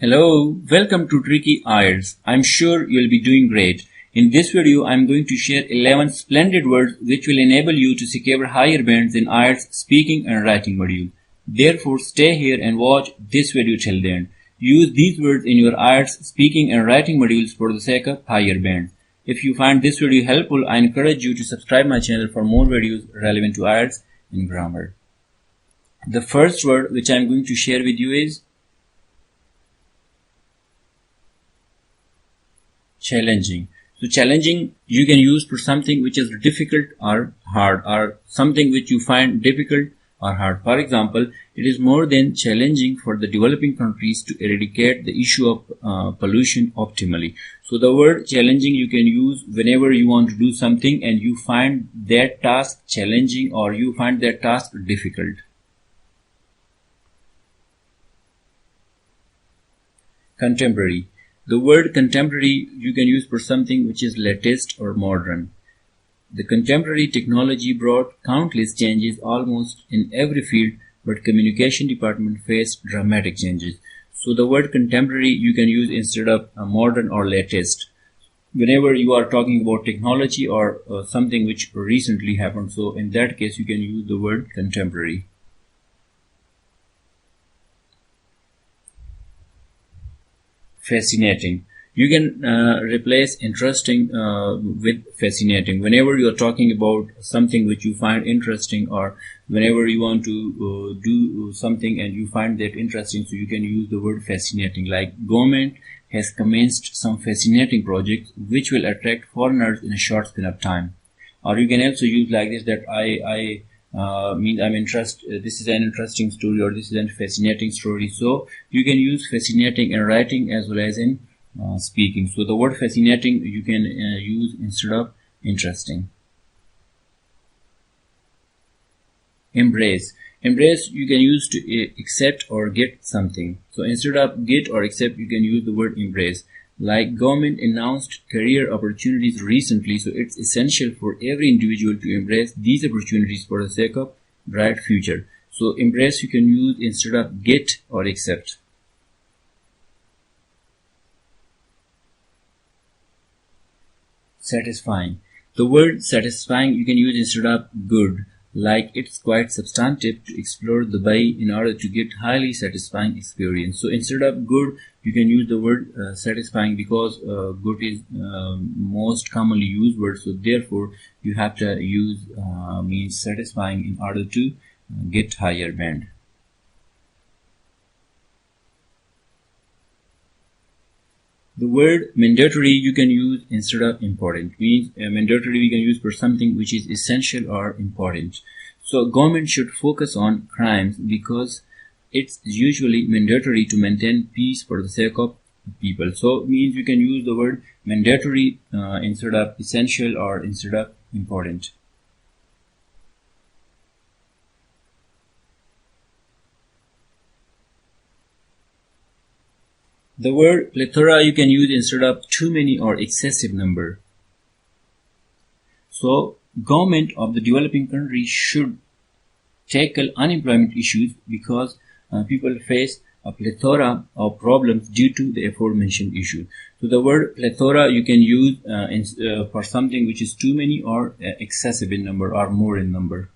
Hello, welcome to Tricky IELTS. I'm sure you'll be doing great. In this video, I'm going to share 11 splendid words which will enable you to secure higher bands in IELTS speaking and writing module. Therefore, stay here and watch this video till the end. Use these words in your IELTS speaking and writing modules for the sake of higher bands. If you find this video helpful, I encourage you to subscribe my channel for more videos relevant to IELTS and grammar. The first word which I'm going to share with you is challenging. So challenging you can use for something which is difficult or hard, or something which you find difficult or hard. For example, it is more than challenging for the developing countries to eradicate the issue of pollution optimally. So the word challenging you can use whenever you want to do something and you find that task challenging or you find that task difficult. Contemporary. The word contemporary you can use for something which is latest or modern. The contemporary technology brought countless changes almost in every field, but communication department faced dramatic changes. So the word contemporary you can use instead of modern or latest whenever you are talking about technology or something which recently happened. So in that case you can use the word contemporary. Fascinating. You can replace interesting with fascinating whenever you are talking about something which you find interesting, or whenever you want to do something and you find that interesting, so you can use the word fascinating. Like, government has commenced some fascinating projects which will attract foreigners in a short span of time. Or you can also use like this, that I'm interested, this is an interesting story, or this is a fascinating story. So you can use fascinating in writing as well as in speaking. So the word fascinating you can use instead of interesting. Embrace. Embrace you can use to accept or get something. So instead of get or accept you can use the word embrace. Like, government announced career opportunities recently, so it's essential for every individual to embrace these opportunities for the sake of bright future. So embrace you can use instead of get or accept. Satisfying. The word satisfying you can use instead of good. Like, it's quite substantive to explore the bay in order to get highly satisfying experience. So instead of good you can use the word satisfying, because good is most commonly used word, so therefore you have to use means satisfying in order to get higher band. The word mandatory you can use instead of important. Means mandatory we can use for something which is essential or important. So government should focus on crimes because it's usually mandatory to maintain peace for the sake of people. So it means you can use the word mandatory instead of essential or instead of important. The word plethora you can use instead of too many or excessive number. So government of the developing countries should tackle unemployment issues because people face a plethora of problems due to the aforementioned issue. So the word plethora you can use for something which is too many or excessive in number or more in number.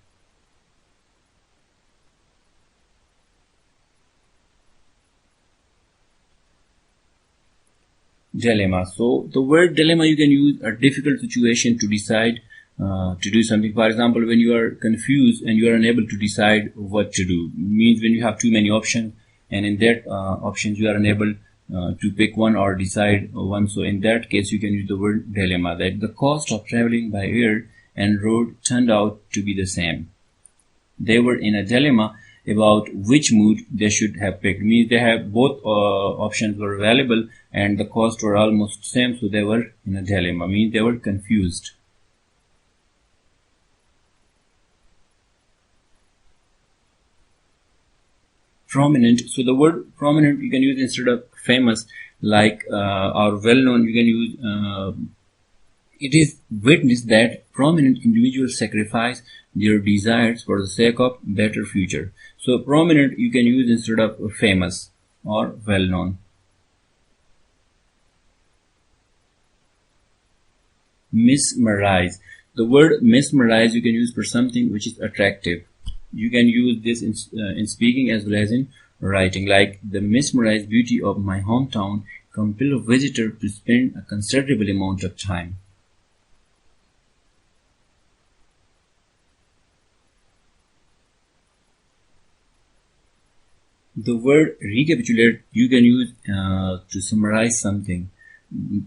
Dilemma. So the word dilemma you can use a difficult situation to decide to do something. For example, when you are confused and you are unable to decide what to do, means when you have too many options and in that options you are unable to pick one or decide one. So in that case you can use the word dilemma, that the cost of traveling by air and road turned out to be the same. They were in a dilemma about which mode they should have picked. Means they have both options were available and the cost were almost same, so they were in a dilemma. Means they were confused. Prominent. So the word prominent you can use instead of famous, like or well known you can use it is witnessed that prominent individuals sacrifice their desires for the sake of better future. So prominent you can use instead of famous or well known. mesmerize. The word mesmerize you can use for something which is attractive. You can use this in speaking as well as in writing, like the mesmerized beauty of my hometown compel a visitor to spend a considerable amount of time. The word recapitulate you can use to summarize something.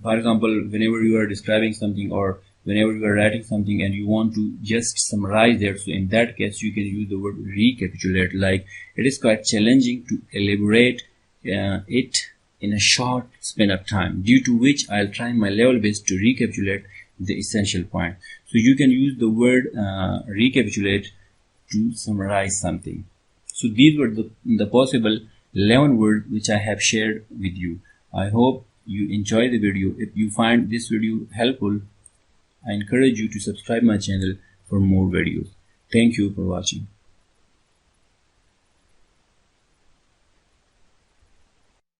For example, whenever you are describing something or whenever you are writing something and you want to just summarize it, so in that case you can use the word recapitulate. Like, it is quite challenging to elaborate it in a short span of time, due to which I'll try my level best to recapitulate the essential point. So you can use the word recapitulate to summarize something. So these were the possible 11 words which I have shared with you. I hope you enjoy the video. If you find this video helpful, I encourage you to subscribe my channel for more videos. Thank you for watching.